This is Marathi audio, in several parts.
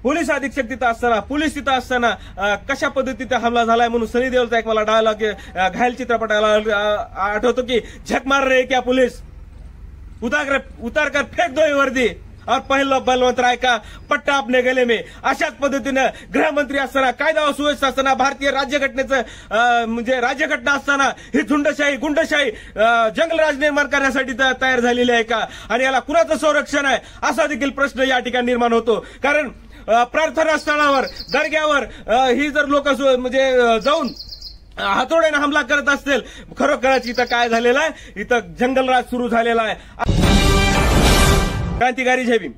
पोलीस अधीक्षक तिथं असताना, पोलीस तिथं असताना कशा पद्धतीने हमला झालाय म्हणून सनी देओलचा एक मला डायलॉग घायल चित्रपटाला आठवतो की झक मार रहे क्या पुलिस, उतार कर फेक दो ये वर्दी और पहन लो बलवंत राय का पट्टा अपने गले में. अशाच पद्धतीनं गृहमंत्री असताना, कायदा व सुव्यवस्था असताना, भारतीय राज्यघटनेचं म्हणजे राज्यघटना असताना ही झुंडशाही गुंडशाही जंगलराज निर्माण करण्यासाठी तयार झालेली आहे का, आणि याला कुणाचं संरक्षण आहे असा देखील प्रश्न या ठिकाणी निर्माण होतो. कारण प्रार्थना स्थळावर, दर्ग्यावर ही जर लोक म्हणजे जाऊन हातोड्याने हमला करत असतील, खरोखरच इथं काय झालेलं आहे, इथं जंगलराज सुरू झालेला आहे. क्रांतिकारी जय भीम.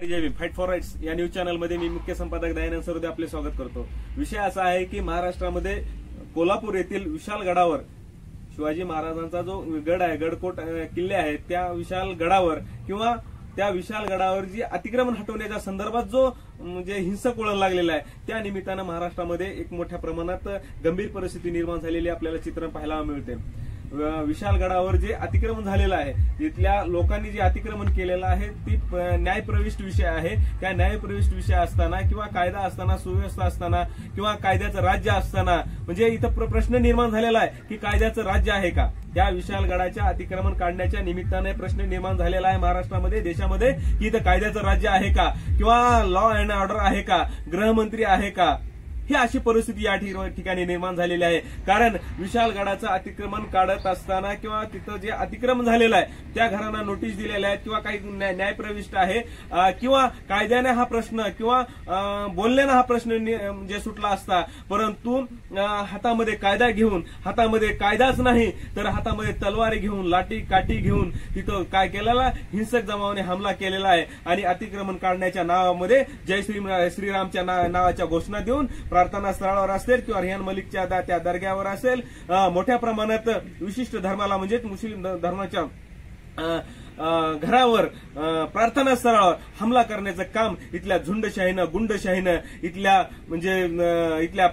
जय भीम. फाईट फॉर राईट्स या न्यूज चॅनलमध्ये मी मुख्य संपादक दयानंद सरोदे आपले स्वागत करतो. विषय असा आहे की महाराष्ट्रामध्ये कोल्हापूर येथील विशाल गडावर शिवाजी महाराजांचा जो गड आहे, गडकोट किल्ले आहेत, त्या विशाल गडावर किंवा त्या विशाल गडावर जी अतिक्रमण हटवण्याच्या संदर्भात जो म्हणजे हिंसक वळण लागलेला आहे, त्या निमित्तानं महाराष्ट्रामध्ये एक मोठ्या प्रमाणात गंभीर परिस्थिती निर्माण झालेली आपल्याला चित्र पाहायला मिळते. विशाल गडावर जे अतिक्रमण झालेलं आहे, तिथल्या लोकांनी जे अतिक्रमण केलेलं आहे ती न्यायप्रविष्ट विषय आहे. त्या न्यायप्रविष्ट विषय असताना किंवा कायदा असताना, सुव्यवस्था असताना किंवा कायद्याचं राज्य असताना म्हणजे इथं प्रश्न निर्माण झालेला आहे की कायद्याचं राज्य आहे का. त्या विशाल गडाच्या अतिक्रमण काढण्याच्या निमित्ताने प्रश्न निर्माण झालेला आहे महाराष्ट्रामध्ये, देशामध्ये, की इथं कायद्याचं राज्य आहे का किंवा लॉ अँड ऑर्डर आहे का, गृहमंत्री आहे का. ही अशी परिस्थिती या ठिकाणी निर्माण झालेली आहे. कारण विशाल गडाचं अतिक्रमण काढत असताना किंवा तिथं जे अतिक्रमण झालेलं आहे त्या घरांना नोटीस दिलेल्या आहेत किंवा काही न्यायप्रविष्ट आहे किंवा कायद्याने हा प्रश्न किंवा बोलण्याने हा प्रश्न जे सुटला असता, परंतु हातामध्ये कायदा घेऊन, हातामध्ये कायदाच नाही तर हातामध्ये तलवारी घेऊन, लाठी काठी घेऊन तिथं काय केलेला हिंसक जमावाने हमला केलेला आहे आणि अतिक्रमण काढण्याच्या नावामध्ये जय श्रीरामच्या नावाच्या घोषणा देऊन प्रार्थना स्थळावर असेल किंवा रिहान मलिकच्या त्या दर्ग्यावर असेल, मोठ्या प्रमाणात विशिष्ट धर्माला म्हणजे मुस्लिम धर्माच्या घरावर, प्रार्थना स्थळावर हमला करण्याचं काम इथल्या झुंडशाहीनं, गुंडशाहीनं, इथल्या म्हणजे इथल्या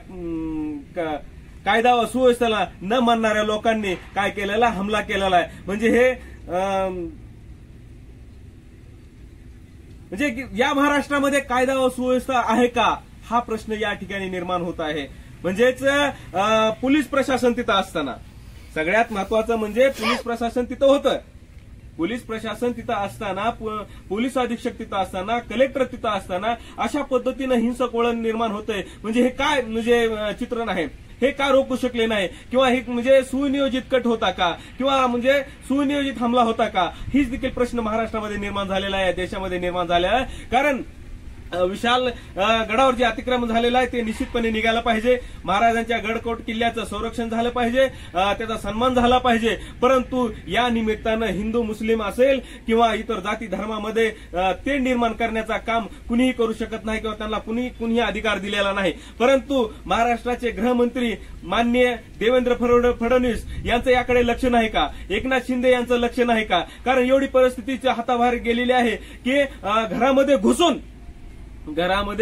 कायदा व सुव्यवस्थेला न मानणाऱ्या लोकांनी काय केलेला हमला केलेला आहे. म्हणजे हे म्हणजे या महाराष्ट्रामध्ये कायदा व सुव्यवस्था आहे का हा प्रश्न या ठिकाणी निर्माण होत आहे. म्हणजेच पोलीस प्रशासन तिथं असताना, सगळ्यात महत्वाचं म्हणजे पोलीस प्रशासन तिथं होतं. पोलीस प्रशासन तिथं असताना, पोलीस अधीक्षक तिथं असताना, कलेक्टर तिथं असताना अशा पद्धतीनं हिंसक वळण निर्माण होतंय. म्हणजे हे काय म्हणजे चित्रण आहे, हे का रोखू शकले नाही किंवा हे म्हणजे सुनियोजित कट होता का किंवा म्हणजे सुनियोजित हमला होता का, हीच देखील प्रश्न महाराष्ट्रामध्ये निर्माण झालेला आहे, देशामध्ये निर्माण झालेला आहे. कारण विशाल गडावर जे अतिक्रमण झालेलं आहे ते निश्चितपणे निघायला पाहिजे. महाराजांच्या गडकोट किल्ल्याचं संरक्षण झालं पाहिजे, त्याचा सन्मान झाला पाहिजे. परंतु या निमित्तानं हिंदू मुस्लिम असेल किंवा इतर जाती धर्मामध्ये ते निर्माण करण्याचा काम कुणीही करू शकत नाही किंवा त्यांना कुणीही अधिकार दिलेला नाही. परंतु महाराष्ट्राचे गृहमंत्री माननीय देवेंद्र फडणवीस यांचं याकडे लक्ष नाही का, एकनाथ शिंदे यांचं लक्ष नाही का. कारण एवढी परिस्थितीच्या हाताबाहेर गेलेली आहे की घरामध्ये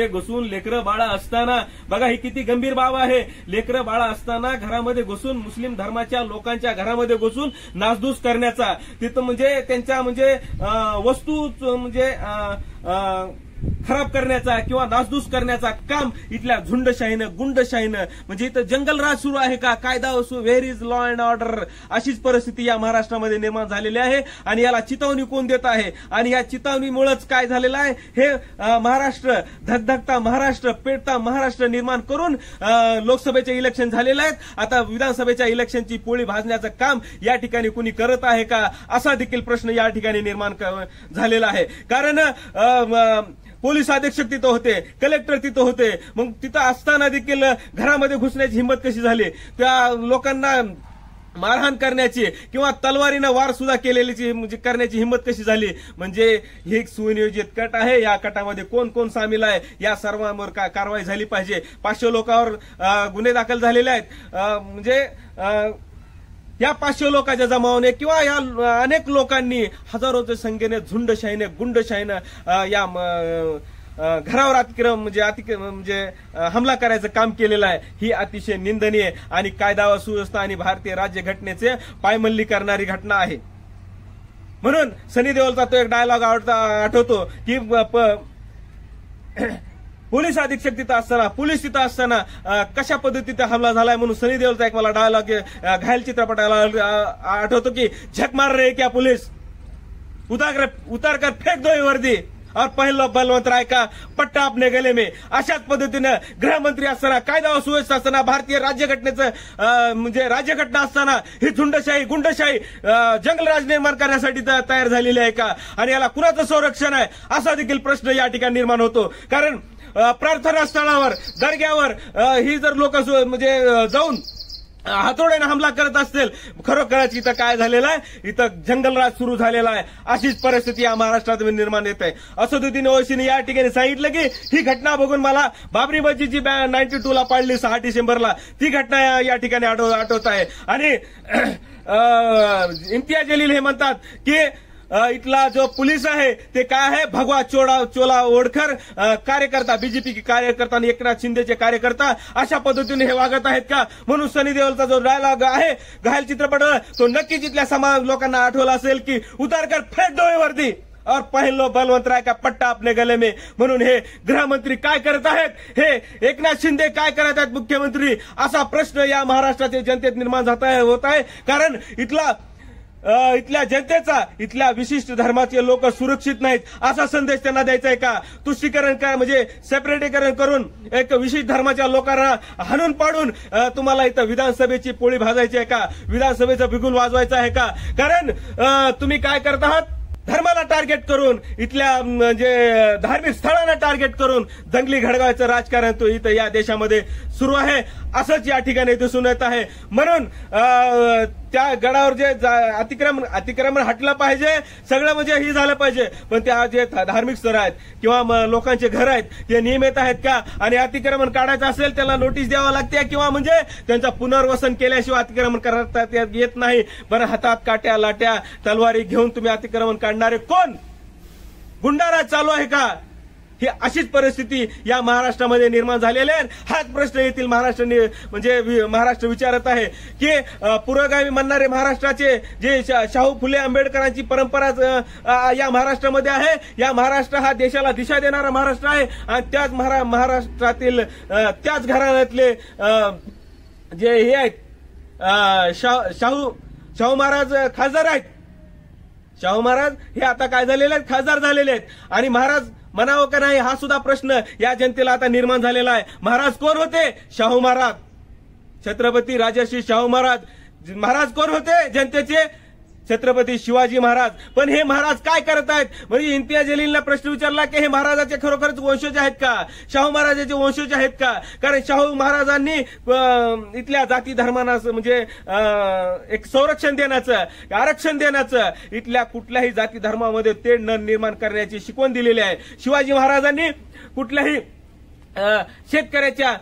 घुसून लेकरं बाळा असताना, बघा ही किती गंभीर बाब आहे, लेकरं बाळा असताना घरामध्ये घुसून मुस्लिम धर्माच्या लोकांच्या घरामध्ये घुसून नासधूस करण्याचा, तिथं म्हणजे त्यांच्या म्हणजे वस्तू म्हणजे खराब करण्याचा किंवा नासधूस करण्याचा काम इथल्या झुंडशाहीनं, गुंडशाहीनं, म्हणजे इथं जंगलराज सुरू आहे का, कायदा where is law and order, अशीच परिस्थिती या महाराष्ट्रामध्ये निर्माण झालेली आहे. आणि याला चितावणी कोण देत आहे आणि या चितावणीमुळेच काय झालेलं आहे, हे महाराष्ट्र धगधगता महाराष्ट्र, पेटता महाराष्ट्र निर्माण करून लोकसभेचे इलेक्शन झालेले आहेत. आता विधानसभेच्या इलेक्शनची पोळी भाजण्याचं काम या ठिकाणी कुणी करत आहे का, असा देखील प्रश्न या ठिकाणी निर्माण झालेला आहे. कारण पोलीस अधीक्षक तिथं होते, कलेक्टर तिथं होते, मग तिथं असताना देखील घरामध्ये घुसण्याची हिंमत कशी झाली, त्या लोकांना मारहाण करण्याची किंवा तलवारीनं वार सुद्धा केलेली म्हणजे करण्याची हिंमत कशी झाली. म्हणजे हे एक सुनियोजित कट आहे. या कटामध्ये कोण कोण सामील आहे या सर्वांवर कारवाई झाली पाहिजे. 500 लोकांवर गुन्हे दाखल झालेले आहेत. म्हणजे या 500 लोकांच्या जमावाने किंवा या अनेक लोकांनी हजारोच्या संख्येने झुंडशाहीने, गुंडशाहीने या घरावर म्हणजे हमला करायचं काम केलेलं आहे. ही अतिशय निंदनीय आणि कायदा व सुव्यवस्था आणि भारतीय राज्यघटनेचे पायमल्ली करणारी घटना आहे. म्हणून सनी देओलचा तो एक डायलॉग आठवतो की पोलीस अधीक्षक तिथं असताना, पोलीस तिथं असताना कशा पद्धतीने हमला झालाय म्हणून सनी देओलचा एक मला डायलॉग घायल चित्रपटाला आठवतो की झक मार रहे क्या पुलिस, उतार कर फेक दो ये वर्दी और पहन लो बलवंत राय का पट्टा अपने गले में. अशाच पद्धतीनं गृहमंत्री असताना, कायदा व सुव्यवस्था असताना, भारतीय राज्यघटनेचं म्हणजे राज्यघटना असताना ही झुंडशाही गुंडशाही जंगलराज निर्माण करण्यासाठी तयार झालेली आहे का, आणि याला कुणाचं संरक्षण आहे असा देखील प्रश्न या ठिकाणी निर्माण होतो. कारण प्रार्थना स्थळावर, दर्ग्यावर ही जर लोक म्हणजे जाऊन हातोड्याने हमला करत असतील, खरोखरच इथं काय झालेलं आहे, इथं जंगलराज सुरू झालेला आहे. अशीच परिस्थिती या महाराष्ट्रात निर्माण येत आहे. असदुद्दीन ओवैसीने या ठिकाणी सांगितलं की ही घटना बघून मला बाबरी मस्जिदची 92 ला पाडली 6 डिसेंबरला, ती घटना या ठिकाणी आठवत आहे. आणि इम्तियाज जलील हे म्हणतात की इथला जो पोलीस आहे ते काय आहे, भगवा चोला ओढकर कार्यकर्ता, बीजेपी के कार्यकर्ता आणि एकनाथ शिंदेचे कार्यकर्ता अशा पद्धतीने हे वागत आहेत का. म्हणून सनी देओलचा जो डायलॉग आहे घायल चित्रपट, तो नक्कीच इथल्या समाज लोकांना आठवला असेल की उतार कर फेक दो ये वर्दी और पहन लो बलवंत राय का पट्टा अपने गले में. म्हणून हे गृहमंत्री काय करत आहेत, हे एकनाथ शिंदे काय करत आहेत मुख्यमंत्री, असा प्रश्न या महाराष्ट्राच्या जनतेत निर्माण होत आहे. कारण इथल्या जनतेचा, इथल्या विशिष्ट धर्माचे लोक सुरक्षित नाहीत असा संदेश त्यांना द्यायचा आहे का. तुष्टीकरण काय म्हणजे सेपरेटीकरण करून एक विशिष्ट धर्माच्या लोकांना हाणून पाडून तुम्हाला इथं विधानसभेची पोळी भाजायची आहे का, विधानसभेचं बिगुल वाजवायचं आहे का. कारण तुम्ही काय करत आहात, धर्माला टार्गेट करून, इथल्या म्हणजे धार्मिक स्थळांना टार्गेट करून दंगली घडवायचं राजकारण तो इथं या देशामध्ये सुरू आहे, असंच या ठिकाणी दिसून येत आहे. म्हणून त्या गडावर जे अतिक्रमण हटलं पाहिजे, सगळं म्हणजे हे झालं पाहिजे, पण त्या जे धार्मिक स्थळ आहेत किंवा लोकांचे घर आहेत ते नियमित आहेत का, आणि अतिक्रमण काढायचं असेल त्याला नोटीस द्यावं लागते किंवा म्हणजे त्यांचं पुनर्वसन केल्याशिवाय अतिक्रमण करता येत नाही. बरं, हातात काट्या लाट्या तलवारी घेऊन तुम्ही अतिक्रमण काढणारे कोण, गुंडाराज चालू आहे का. ही अशीच परिस्थिती या महाराष्ट्रामध्ये निर्माण झालेली आहे. हाच प्रश्न येथील महाराष्ट्र विचारत आहे की पुरोगामी म्हणणारे महाराष्ट्राचे जे शाहू फुले आंबेडकरांची परंपरा या महाराष्ट्रामध्ये आहे, या महाराष्ट्र हा देशाला दिशा देणारा महाराष्ट्र आहे, आणि त्याच महाराष्ट्रातील त्याच घराण्यातले जे हे आहेत शाहू महाराज खासदार आहेत. शाहू महाराज हे आता काय झालेले आहेत, खासदार झालेले आहेत. आणि महाराज म्हणावं का नाही हा सुद्धा प्रश्न या जनतेला आता निर्माण झालेला आहे. महाराज कोण होते, शाहू महाराज, छत्रपती राजर्षी शाहू महाराज. महाराज कोण होते जनतेचे, छत्रपती शिवाजी महाराज. पण हे महाराज काय करत आहेत, म्हणजे इम्तियाज जलीलला प्रश्न विचारला की हे महाराजाचे खरोखरच वंशज आहेत का, शाहू महाराजाचे वंशज आहेत का. कारण शाहू महाराजांनी इथल्या जाती धर्मांना म्हणजे एक संरक्षण देण्याचं, आरक्षण देण्याचं, इथल्या कुठल्याही जाती धर्मामध्ये तेढ न निर्माण करण्याची शिकवण दिलेली आहे. शिवाजी महाराजांनी कुठल्याही शेतकऱ्याच्या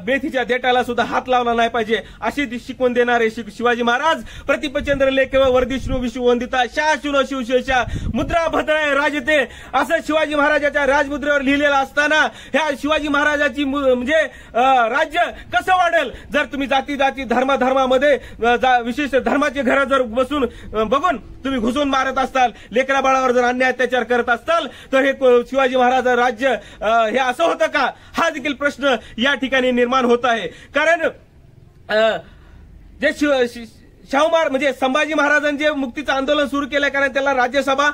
बेथीच्या देटाला सुद्धा हात लावला नाही पाहिजे अशी शिकवण देणारे शिवाजी महाराज. प्रतिपचंद्र लेख व वर्धिष्णू विष्णू वंदिता शाशुनो शिवशेषा मुद्रा भद्राय राजते असं शिवाजी महाराजाच्या राजमुद्रेवर लिहिलेलं असताना ह्या शिवाजी महाराजाची म्हणजे राज्य कसं वाढेल जर तुम्ही जाती धर्मामध्ये विशिष्ट धर्माचे घर जर बघून तुम्ही घुसून मारत असताल, लेकरा बाळावर जर अन्याय अत्याचार करत असताल तर हे शिवाजी महाराज राज्य हे असं होतं का, हा देखील प्रश्न या ठिकाणी निर्माण होत आहे. कारण जे शाहू महाराज म्हणजे संभाजी महाराजांनी जे मुक्तीचं आंदोलन सुरू केलं, कारण त्याला राज्यसभा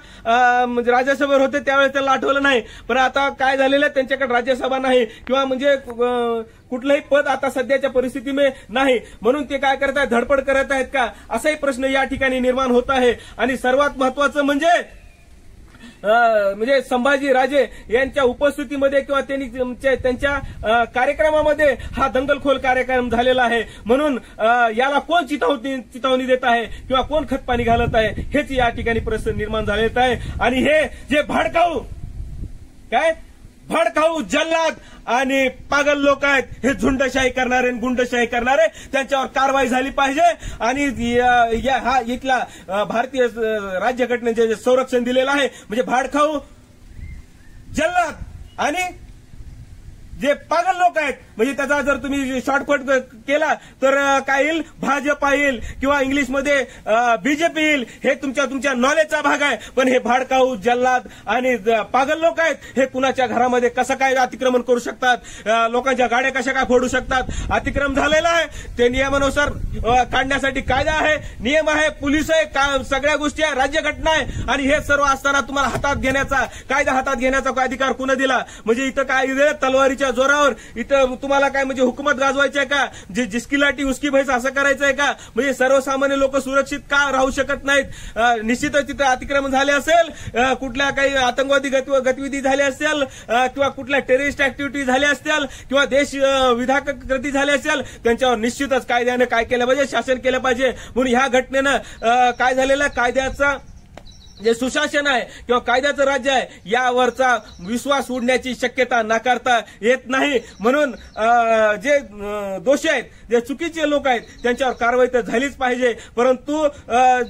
म्हणजे राज्यसभेवर होते त्यावेळेस त्याला आठवलं नाही, पण आता काय झालेलं आहे त्यांच्याकडे राज्यसभा नाही किंवा म्हणजे कुठलंही पद आता सध्याच्या परिस्थितीमध्ये नाही, म्हणून ते काय करत आहेत, धडपड करत आहेत का, असाही प्रश्न या ठिकाणी निर्माण होत आहे. आणि सर्वात महत्वाचं म्हणजे संभाजी राजे यांच्या उपस्थितीमध्ये किंवा त्यांच्या कार्यक्रमामध्ये हा दंगलखोर कार्यक्रम झालेला आहे. म्हणून याला कोण चिथावणी देत आहे किंवा कोण खतपाणी घालत आहे हेच या ठिकाणी प्रश्न निर्माण झालेत आहे. आणि हे जे भडकाऊ जल्लाद आणि पागल लोक आहेत, हे झुंडशाही करणारे गुंडशाही करणारे, त्यांच्यावर कारवाई झाली पाहिजे. आणि हा इथला भारतीय राज्यघटनेचे जे संरक्षण दिलेलं आहे म्हणजे भडकाऊ जल्लाद आणि जे पागल लोक आहेत, म्हणजे त्याचा जर तुम्ही शॉर्टकट केला तर काय येईल, भाजपा येईल किंवा इंग्लिशमध्ये बीजेपी येईल. हे तुमच्या नॉलेजचा भाग आहे. पण हे भाडकाऊ, जल्लाद आणि पागल लोक आहेत. हे कुणाच्या घरामध्ये कसं काय अतिक्रमण करू शकतात, लोकांच्या गाड्या कशा काय फोडू शकतात. अतिक्रमण झालेलं आहे, ते नियमानुसार काढण्यासाठी कायदा आहे, नियम आहे, पोलीस आहे, सगळ्या गोष्टी आहे, राज्यघटना आहे. आणि हे सर्व असताना तुम्हाला कायदा हातात घेण्याचा अधिकार कुणा दिला? म्हणजे इथं काय तलवारीच्या जोरावर इथं तुम्हाला काय म्हणजे हुकूमत गाजवायची आहे का? जे जिसकी लाठी उसकी भैंस असं करायचं आहे का? म्हणजे सर्वसामान्य लोक सुरक्षित का राहू शकत नाहीत? निश्चितच तिथं अतिक्रमण झाले असेल, कुठल्या काही आतंकवादी गतिविधी झाल्या असतील किंवा कुठल्या टेररिस्ट ऍक्टिव्हिटी झाल्या असतील किंवा देश विधायक कृती झाल्या असेल, त्यांच्यावर निश्चितच कायद्याने काय केलं पाहिजे, शासन केलं पाहिजे. म्हणून ह्या घटनेनं काय झालेलं, कायद्याचा जे सुशासन आहे किंवा कायद्याचं राज्य आहे यावरचा विश्वास उडण्याची शक्यता नाकारता येत नाही. म्हणून जे दोषी आहेत, जे चुकीचे लोक आहेत, त्यांच्यावर कारवाई तर झालीच पाहिजे. परंतु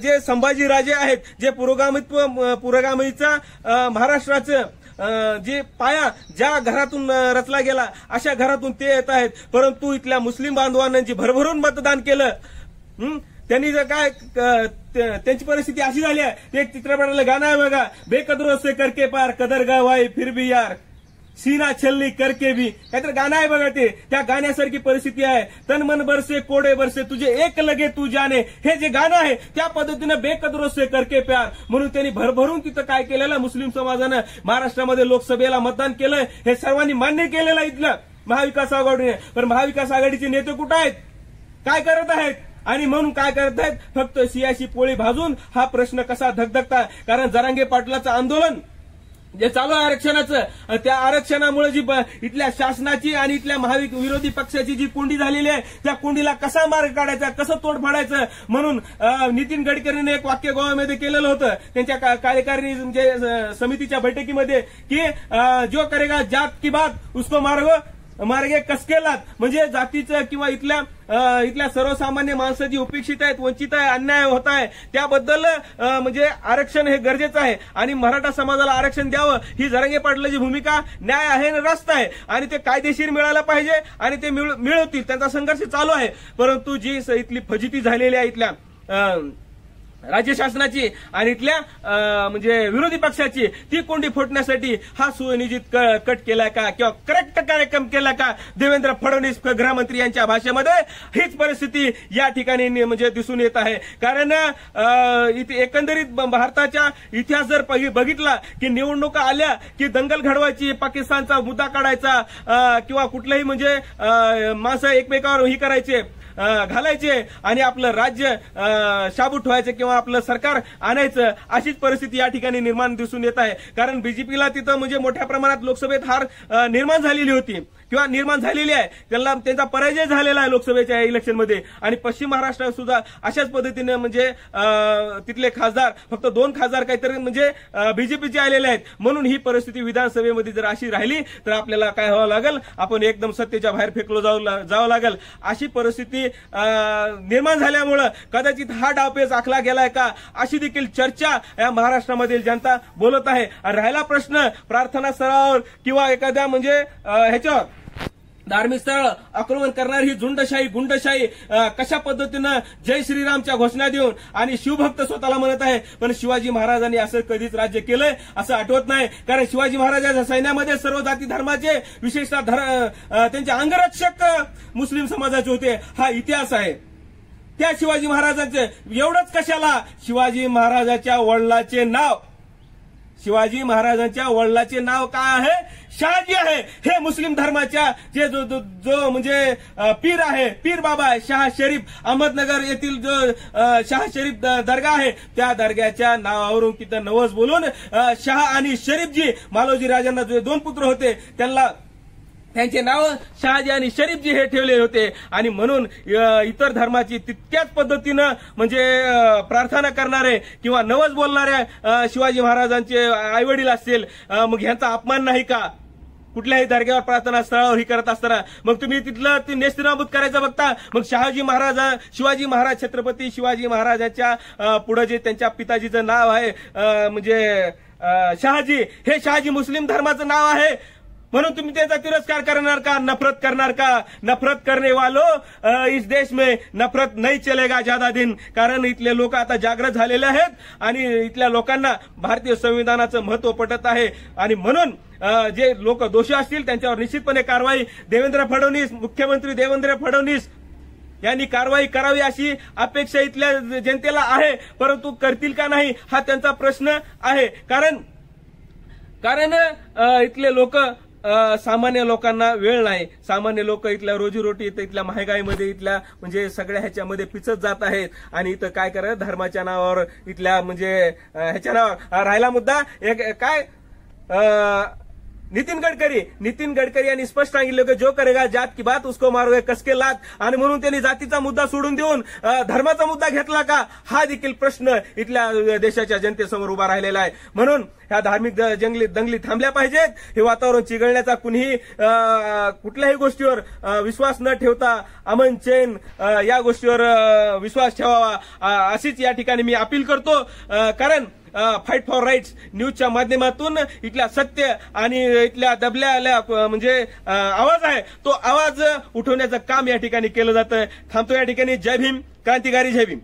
जे संभाजीराजे आहेत, जे पुरोगामीचा महाराष्ट्राचं जे पाया ज्या घरातून रचला गेला अशा घरातून ते येत आहेत. परंतु इथल्या मुस्लिम बांधवांना जी भरभरून मतदान केलं, त्यांनी जर काय त्यांची परिस्थिती अशी झाली आहे. एक चित्रपटाला गाणं आहे बघा, बेकदरों से करके पार कदर गवाई फिर भी यार सीना छलनी करके भी, काहीतरी गाणं आहे बघा ते. त्या गाण्यासारखी परिस्थिती आहे. तन मन बरसे कोडे बरसे तुझे एक लगे तू जाने, हे जे गाणं आहे त्या पद्धतीनं बेकदरों से करके प्यार. म्हणून त्यांनी भरभरून तिथं काय केलेलं, मुस्लिम समाजानं महाराष्ट्रामध्ये लोकसभेला मतदान केलंय. हे सर्वांनी मान्य केलेलं इथलं महाविकास आघाडीने. पण महाविकास आघाडीचे नेते कुठं आहेत, काय करत आहेत? आणि म्हणून काय करत आहेत, फक्त सियासी पोळी भाजून हा प्रश्न कसा धगधगता. कारण जरांगे पाटलाचं आंदोलन जे चालू आहे आरक्षणाचं, त्या आरक्षणामुळे जी इथल्या शासनाची आणि इथल्या विरोधी पक्षाची जी कोंडी झालेली आहे, त्या कोंडीला कसा मार्ग काढायचा, कसं तोड फाडायचं. म्हणून नितीन गडकरीने एक वाक्य गोव्यामध्ये केलेलं होतं त्यांच्या कार्यकारिणी म्हणजे समितीच्या बैठकीमध्ये की जो करेगा जात की बात उसको मार्गे कसकेलात. म्हणजे जातीचं किंवा इथल्या सर्वसामान्य माणसं जी उपेक्षित आहेत, वंचित आहे, अन्याय होत आहे, त्याबद्दल म्हणजे आरक्षण हे गरजेचं आहे. आणि मराठा समाजाला आरक्षण द्यावं ही जरांगे पाटलाची भूमिका न्याय आहे आणि रास्त आहे. आणि ते कायदेशीर मिळायला पाहिजे आणि ते मिळवतील, त्यांचा संघर्ष चालू आहे. परंतु जी इथली फजिती झालेली आहे इथल्या राज्य शासनाची आणि इथल्या म्हणजे विरोधी पक्षाची, ती कोंडी फोडण्यासाठी हा सुनियोजित कट केला का किंवा करेक्ट कार्यक्रम केला का? देवेंद्र फडणवीस गृहमंत्री यांच्या भाषेमध्ये हीच परिस्थिती या ठिकाणी म्हणजे दिसून येत आहे. कारण इथे एकंदरीत भारताच्या इतिहास जर बघितला की निवडणुका आल्या की दंगल घडवायची, पाकिस्तानचा मुद्दा काढायचा किंवा कुठलंही म्हणजे माणसं एकमेकावर ही करायचे, घालायचे आणि आपलं राज्य शाबूत ठेवायचं किंवा आपलं सरकार आणायचं, अशीच परिस्थिती या ठिकाणी निर्माण दिसून येत आहे. कारण बीजेपीला तिथं म्हणजे मोठ्या प्रमाणात लोकसभेत हार निर्माण झालेली होती किंवा निर्माण झालेली आहे. त्यांचा पराजय झालेला आहे लोकसभेच्या इलेक्शनमध्ये. आणि पश्चिम महाराष्ट्रात सुद्धा अशाच पद्धतीने म्हणजे तिथले खासदार, फक्त 2 खासदार काहीतरी म्हणजे बीजेपीचे आलेले आहेत. म्हणून ही परिस्थिती विधानसभेमध्ये जर अशी राहिली तर आपल्याला काय व्हावं लागेल, आपण एकदम सत्तेच्या बाहेर फेकलो जावं लागेल. अशी परिस्थिती निर्माण झाल्यामुळं कदाचित हा डावपेच आखला गेलाय का, अशी देखील चर्चा या महाराष्ट्रामधील जनता बोलत आहे. राहिला प्रश्न प्रार्थना स्थळावर किंवा एखाद्या म्हणजे ह्याच्यावर धार्मिक स्थळ आक्रमण करणारी ही झुंडशाही, गुंडशाही कशा पद्धतीनं जय श्रीरामच्या घोषणा देऊन आणि शिवभक्त स्वतःला म्हणत आहे. पण शिवाजी महाराजांनी असं कधीच राज्य केलंय असं आठवत नाही. कारण शिवाजी महाराजांच्या सैन्यामध्ये सर्व जाती धर्माचे, विशेषतः त्यांचे अंगरक्षक मुस्लिम समाजाचे होते, हा इतिहास आहे. त्या शिवाजी महाराजांचे एवढंच कशाला, शिवाजी महाराजांच्या वडिलांचे नाव काय आहे, शहाजी आहे. हे मुस्लिम धर्माच्या जे जो म्हणजे पीर आहे, पीर बाबा आहे, शाह शरीफ, अहमदनगर येथील जो शाह शरीफ दर्गा आहे, त्या दर्ग्याच्या नावावरून तिथं नवस बोलून शाह आणि शरीफजी, मालोजी राजांना जे 2 पुत्र होते त्यांचे नाव शहाजी आणि शरीफजी हे ठेवले होते. आणि म्हणून इतर धर्माची तितक्याच पद्धतीनं म्हणजे प्रार्थना करणारे किंवा नवस बोलणारे शिवाजी महाराजांचे आईवडील असतील, मग ह्यांचा अपमान नाही का कुठल्याही दर्ग्यावर प्रार्थना स्थळावर ही करत असताना? मग तुम्ही तिथलं ते नेस्तनाबूत करायचं बघता. मग शिवाजी महाराज, छत्रपती शिवाजी महाराजांच्या पुढे जे त्यांच्या पिताजीचं नाव आहे म्हणजे शहाजी, हे शहाजी मुस्लिम धर्माचं नाव आहे. म्हणून तुम्ही त्याचा तिरस्कार करणार का, नफरत करणार का? नफरत करने वालों, इस देश में नफरत नहीं चलेगा ज्यादा दिन. कारण इथले लोक आता जागृत झालेले आहेत आणि इथल्या लोकांना भारतीय संविधानाचं महत्व पटत आहे आणि म्हणून जे लोक दोषी असतील त्यांच्यावर निश्चितपणे कारवाई देवेंद्र फडणवीस, मुख्यमंत्री देवेंद्र फडणवीस यांनी कारवाई करावी अशी अपेक्षा इथल्या जनतेला आहे. परंतु करतील का नाही हा त्यांचा प्रश्न आहे. कारण इथले लोक, सामान्य लोकांना वेळ नाही. सामान्य लोक इथल्या रोजीरोटी, इथल्या महागाईमध्ये, इथल्या म्हणजे सगळ्या ह्याच्यामध्ये पिचत जात आहेत आणि इथं काय करत धर्माच्या नावावर, इथल्या म्हणजे ह्याच्या नावावर राहिला मुद्दा एक काय नितीन गडकरी यांनी स्पष्ट सांगितलं की जो करेगा जात की बात उसको मारोगे कसके लात. आणि म्हणून त्यांनी जातीचा मुद्दा सोडून देऊन धर्माचा मुद्दा घेतला का हा देखील प्रश्न इथल्या देशाच्या जनतेसमोर उभा राहिलेला आहे. म्हणून ह्या धार्मिक दंगली थांबल्या पाहिजेत. हे वातावरण चिघळण्याचा कुणीही कुठल्याही गोष्टीवर विश्वास न ठेवता अमन चैन या गोष्टीवर विश्वास ठेवावा अशीच या ठिकाणी मी अपील करतो. कारण फाईट फॉर राईट्स न्यूजच्या माध्यमातून इथल्या सत्य आणि इथल्या दबल्या म्हणजे आवाज आहे तो आवाज उठवण्याचं काम या ठिकाणी केलं जातं. थांबतो या ठिकाणी. जय भीम, क्रांतिकारी जय भीम.